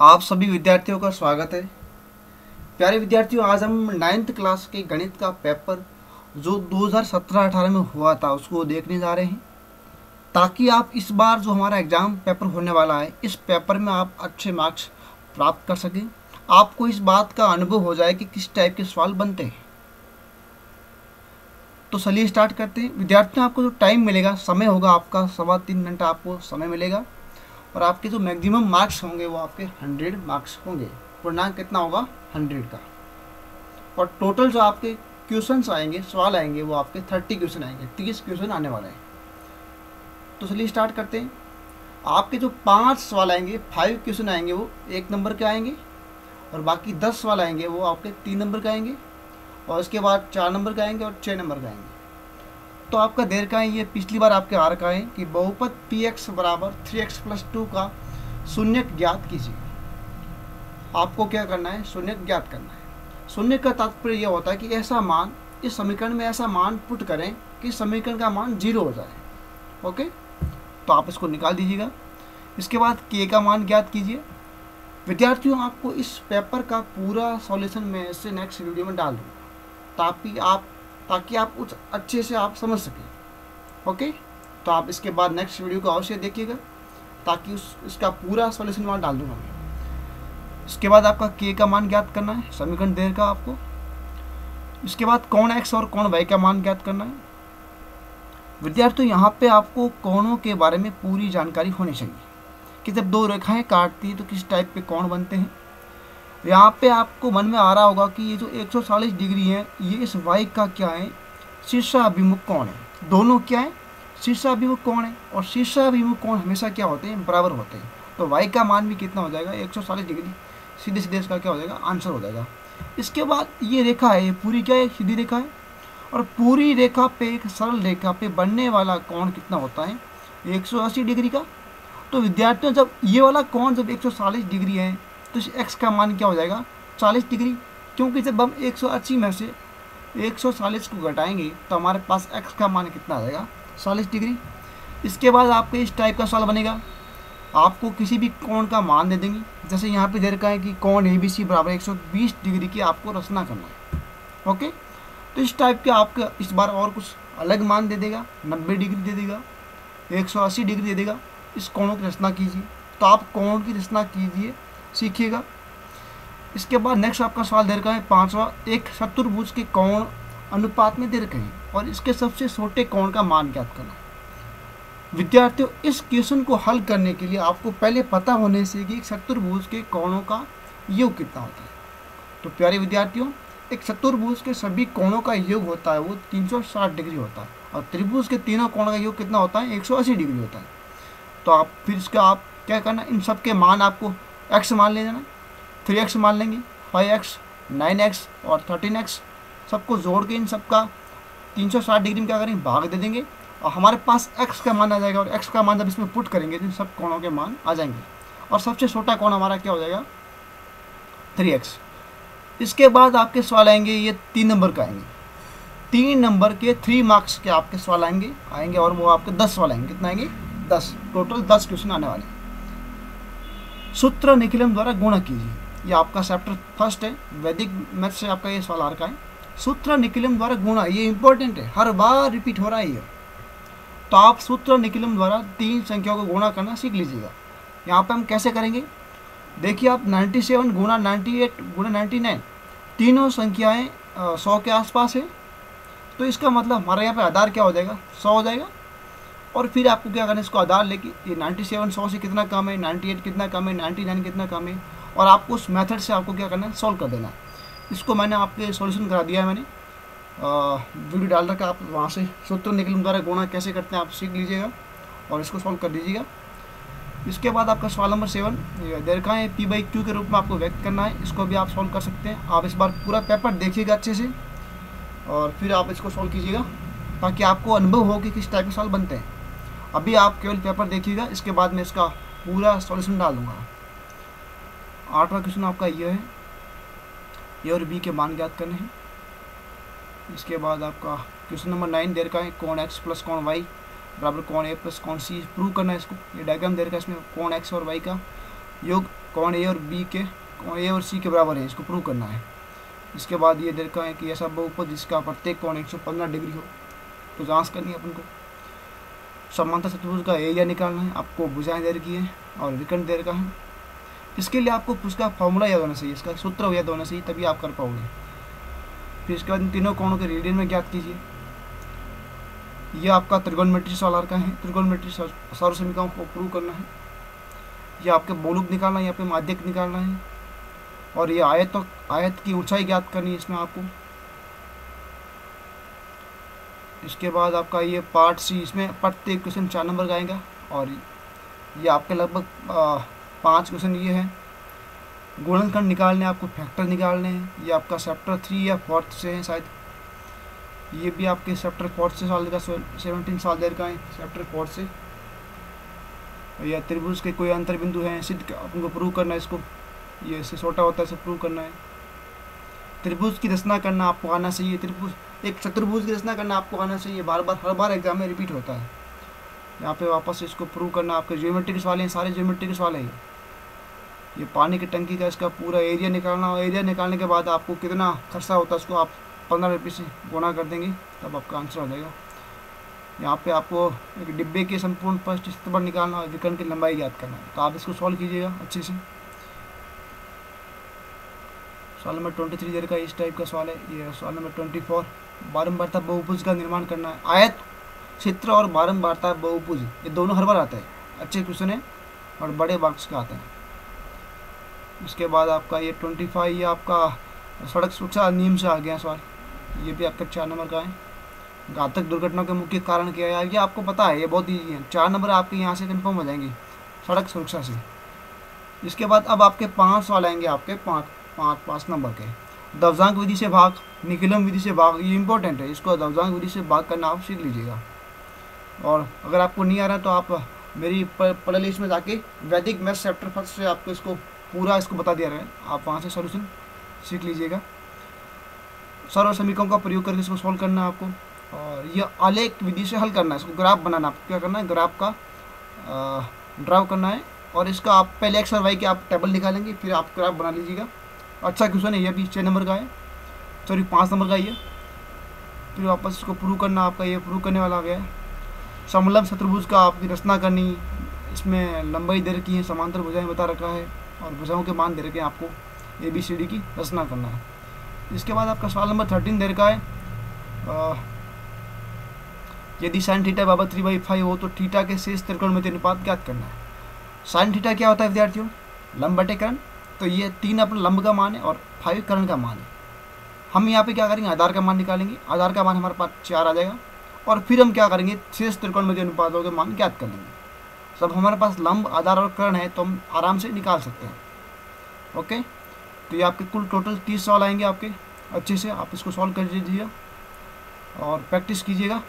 आप सभी विद्यार्थियों का स्वागत है। प्यारे विद्यार्थियों, आज हम 9th क्लास के गणित का पेपर जो 2017-18 में हुआ था उसको देखने जा रहे हैं, ताकि आप इस बार जो हमारा एग्ज़ाम पेपर होने वाला है इस पेपर में आप अच्छे मार्क्स प्राप्त कर सकें। आपको इस बात का अनुभव हो जाए कि किस टाइप के सवाल बनते हैं। तो चलिए स्टार्ट करते हैं। विद्यार्थियों, आपको जो टाइम मिलेगा, समय होगा आपका 3.25 घंटा आपको समय मिलेगा और आपके जो मैक्सिमम मार्क्स होंगे वो आपके 100 मार्क्स होंगे। पूर्णांक कितना होगा? 100 का। और टोटल जो आपके क्वेश्चंस आएंगे, सवाल आएंगे, वो आपके 30 क्वेश्चन आएंगे, 30 क्वेश्चन आने वाले हैं। तो चलिए स्टार्ट करते हैं। आपके जो 5 सवाल आएंगे, 5 क्वेश्चन आएंगे, वो 1 नंबर के आएंगे और बाकी 10 सवाल आएंगे वो आपके 3 नंबर के आएंगे और उसके बाद 4 नंबर के आएंगे और 6 नंबर के आएंगे। तो आपका देर का है, ये पिछली बार आपके आ रखा है कि बहुपद px बराबर 3x + 2 का शून्य ज्ञात कीजिए। आपको क्या करना है? शून्य ज्ञात करना है। शून्य का तात्पर्य यह होता है कि ऐसा मान, इस समीकरण में ऐसा मान पुट करें कि समीकरण का मान 0 हो जाए। ओके, तो आप इसको निकाल दीजिएगा। इसके बाद k का मान ज्ञात कीजिए। विद्यार्थियों, आपको इस पेपर का पूरा सॉल्यूशन मैं इससे नेक्स्ट वीडियो में डाल दूँगा ताकि आप कुछ अच्छे से आप समझ सकें। ओके, तो आप इसके बाद नेक्स्ट वीडियो को अवश्य देखिएगा ताकि इसका पूरा सॉल्यूशन वहाँ डाल दूँगा मैं। इसके बाद आपका k का मान ज्ञात करना है, समीकरण देर का आपको। इसके बाद कोण x और कोण y का मान ज्ञात करना है। विद्यार्थियों, यहाँ पे आपको कोणों के बारे में पूरी जानकारी होनी चाहिए कि जब दो रेखाएं काटती हैं तो किस टाइप के कोण बनते हैं। यहाँ पे आपको मन में आ रहा होगा कि ये जो 140 डिग्री है ये इस y का क्या है? शीर्षाभिमुख कोण है। दोनों क्या है? शीर्षाभिमुख कोण है। और शीर्षाभिमुख कोण हमेशा क्या होते हैं? बराबर होते हैं। तो y का मान भी कितना हो जाएगा? 140 डिग्री। सीधे सीधे इसका क्या हो जाएगा? आंसर हो जाएगा। इसके बाद ये रेखा है, ये पूरी क्या है? सीधी रेखा है। और पूरी रेखा पे, एक सरल रेखा पे बनने वाला कोण कितना होता है? 180 डिग्री का। तो विद्यार्थियों, जब ये वाला कोण जब 140 डिग्री है तो इस x का मान क्या हो जाएगा? 40 डिग्री। क्योंकि जब हम 180 में से 140 को घटाएंगे तो हमारे पास x का मान कितना आ जाएगा? 40 डिग्री। इसके बाद आपके इस टाइप का सवाल बनेगा। आपको किसी भी कोण का मान दे देंगे। जैसे यहाँ पे दे रखा है कि कोण ABC बराबर 120 डिग्री की आपको रचना करना है। ओके, तो इस टाइप के आपका इस बार और कुछ अलग मान दे देगा, 90 डिग्री दे देगा, 180 डिग्री दे देगा। इस कोणों की रचना कीजिए। तो आप कोण की रचना कीजिए, सीखिएगा। इसके बाद नेक्स्ट आपका सवाल दे रखा है 5वां, एक चतुर्भुज के कोण अनुपात में दे रखे हैं और इसके सबसे छोटे कोण का मान ज्ञात करना है। विद्यार्थियों, इस क्वेश्चन को हल करने के लिए आपको पहले पता होने से कि एक चतुर्भुज के कोणों का योग कितना होता है। तो प्यारे विद्यार्थियों, एक चतुर्भुज के सभी कोणों का योग होता है वो 360 डिग्री होता है और त्रिभुज के तीनों कोणों का योग कितना होता है? 180 डिग्री होता है। तो आप फिर इसका आप क्या करना, इन सब के मान आपको x मान ले जाना। 3x मान लेंगे, 5x, 9x और 13x, सबको जोड़ के इन सबका 360 डिग्री में क्या करेंगे? भाग दे देंगे और हमारे पास x का मान आ जाएगा। और x का मान जब इसमें पुट करेंगे तो इन सब कोणों के मान आ जाएंगे और सबसे छोटा कोण हमारा क्या हो जाएगा? 3x। इसके बाद आपके सवाल आएंगे, ये 3 नंबर का आएंगे। 3 नंबर के 3 मार्क्स के आपके सवाल आएंगे और वो आपके 10 सवाल आएंगे। कितना आएंगे? 10। टोटल 10 क्वेश्चन आने वाले। सूत्र निखिलम द्वारा गुणा कीजिए। ये आपका चैप्टर फर्स्ट है, वैदिक मैथ से आपका ये सवाल आ रखा है। सूत्र निखिलम द्वारा गुणा, ये इंपॉर्टेंट है, हर बार रिपीट हो रहा है ये। तो आप सूत्र निखिलम द्वारा 3 संख्याओं को गुणा करना सीख लीजिएगा। यहाँ पे हम कैसे करेंगे? देखिए, आप 97 गुणा 98 गुणा 99, तीनों संख्याएँ 100 के आसपास है। तो इसका मतलब हमारे यहाँ पे आधार क्या हो जाएगा? 100 हो जाएगा। और फिर आपको क्या करना है? इसको आधार लेके ये 97 100 से कितना कम है, 98 कितना कम है, 99 कितना कम है, और आपको उस मेथड से आपको क्या करना है? सॉल्व कर देना है। इसको मैंने आपके सॉल्यूशन करा दिया है, मैंने वीडियो डाल रखा, आप वहाँ से सूत्र निकलम द्वारा गुणा कैसे करते हैं आप सीख लीजिएगा और इसको सॉल्व कर दीजिएगा। इसके बाद आपका सवाल नंबर 7 दे रखा है P/Q के रूप में आपको व्यक्त करना है। इसको भी आप सॉल्व कर सकते हैं। आप इस बार पूरा पेपर देखिएगा अच्छे से और फिर आप इसको सॉल्व कीजिएगा ताकि आपको अनुभव हो कि किस टाइप के सवाल बनते हैं। अभी आप केवल पेपर देखिएगा, इसके बाद मैं इसका पूरा सॉल्यूशन डाल दूंगा। 8वां क्वेश्चन आपका ये है, ए और बी के मान ज्ञात करने हैं। इसके बाद आपका क्वेश्चन नंबर 9 दे रखा है कोण x प्लस कोण y बराबर कोण a प्लस कोण c। प्रूव करना है इसको। ये डायग्राम दे रखा है, इसमें कोण x और y का योग कौन ए और बी के कौन ए और सी के बराबर है, इसको प्रूव करना है। इसके बाद ये देखा है कि ऐसा बहुपद जिसका प्रत्येक कोण 115 डिग्री हो, तो जांच करनी है अपन को। समांतर चतुर्भुज का एरिया निकालना है, आपको भुजाएं दे रखी है और विकर्ण दे रखा है। इसके लिए आपको उसका फॉर्मूला याद होना चाहिए, इसका सूत्र याद होना चाहिए, तभी आप कर पाओगे। फिर इसके बाद इन तीनों कोणों के रेडियन में ज्ञात कीजिए। ये आपका त्रिकोणमितीय सोलर का है, त्रिकोणमितीय सौर समीकरण को प्रूव करना है। ये आपके बहुलक निकालना है, यहाँ पे माध्यक निकालना है, और ये आयत की ऊंचाई ज्ञात करनी है इसमें आपको। इसके बाद आपका ये पार्ट सी, इसमें प्रत्येक क्वेश्चन 4 नंबर का आएगा, और ये आपके लगभग 5 क्वेश्चन ये है। गुणनखंड निकालने, आपको फैक्टर निकालने हैं। ये आपका चैप्टर 3 या 4 से है शायद, ये भी आपके चैप्टर 4 से साल का 17 साल देर का है चैप्टर 4 से। या त्रिभुज के कोई अंतर बिंदु हैं सिद्ध आपको प्रूव करना है, इसको ये इससे छोटा होता है इसे प्रूव करना है। त्रिभुज की रचना करना आपको आना चाहिए, त्रिभुज एक चतुर्भुज की रचना करना आपको आना चाहिए, बार बार हर बार एग्जाम में रिपीट होता है। यहाँ पे वापस इसको प्रूव करना, आपके ज्योमेट्री के सवाल हैं, सारे ज्योमेट्री के सवाल हैं। ये पानी की टंकी का इसका पूरा एरिया निकालना, और एरिया निकालने के बाद आपको कितना खर्चा होता है उसको आप 15 रुपये से गुना कर देंगे, तब आपका आंसर आ जाएगा। यहाँ पे आपको एक डिब्बे के संपूर्ण पृष्ठ क्षेत्रफल निकालना और विकर्ण की लंबाई याद करना है, तो आप इसको सॉल्व कीजिएगा अच्छे से। सवाल नंबर 23 देर का इस टाइप का सवाल है। ये सवाल नंबर 24, बारंबारता बहुभुज का निर्माण करना है। आयत क्षेत्र और बारंबारता बहुभुज ये दोनों हर बार आता है, अच्छे क्वेश्चन है और बड़े बॉक्स का आता है। इसके बाद आपका ये 25 ये आपका सड़क सुरक्षा नियम से आ गया सवाल, ये भी आपका 4 नंबर का है। घातक दुर्घटनाओं के मुख्य कारण क्या है, ये आपको पता है, ये बहुत ईजी है। 4 नंबर आपके यहाँ से कंफर्म हो जाएंगे सड़क सुरक्षा से। इसके बाद अब आपके 5 सवाल आएंगे, आपके 5 नंबर के। दवजांक विधि से भाग, निकलम विधि से भाग, ये इंपॉर्टेंट है, इसको दवजांक विधि से भाग करना आप सीख लीजिएगा। और अगर आपको नहीं आ रहा है तो आप मेरी प्ले लिस्ट में जाके वैदिक मैथ्स चैप्टर 1 से आपको इसको पूरा इसको बता दिया रहा है, आप वहाँ से सॉल्यूशन सीख लीजिएगा। सर्व समीकरणों का प्रयोग करके इसको सॉल्व करना है आपको, और ये आलेख विधि से हल करना है, इसको ग्राफ बनाना। आपको क्या करना है, ग्राफ का ड्राव करना है, और इसका आप पहले एक्स और वाई के आप टेबल निकालेंगे, फिर आप ग्राफ बना लीजिएगा। अच्छा क्वेश्चन है, ये भी 6 नंबर का है, सॉरी 5 नंबर का ये। फिर वापस इसको प्रूव करना, आपका ये प्रूव करने वाला आ गया है। समलंब चतुर्भुज का आपकी रचना करनी, इसमें लंबाई दे रखी है, समांतर भुजाएं बता रखा है, और भुजाओं के मान दे रखे हैं, आपको ABCD की रचना करना है। इसके बाद आपका सवाल नंबर 13 दे रखा है, यदि साइन थीटा बराबर 3/5 हो तो थीटा के शेष त्रिकोणमितीय अनुपात ज्ञात करना है। साइन थीटा क्या होता है विद्यार्थियों, लंब बटे कर्ण, तो ये 3 अपना लंब का मान है और 5 कर्ण का मान है। हम यहाँ पे क्या करेंगे, आधार का मान निकालेंगे, आधार का मान हमारे पास 4 आ जाएगा, और फिर हम क्या करेंगे, शेष त्रिकोणमितीय अनुपातों के मान ज्ञात कर लेंगे। सब हमारे पास लंब, आधार और कर्ण है, तो हम आराम से निकाल सकते हैं। ओके, तो ये आपके कुल टोटल 30 सवाल आएंगे आपके, अच्छे से आप इसको सॉल्व कर लीजिएगा और प्रैक्टिस कीजिएगा।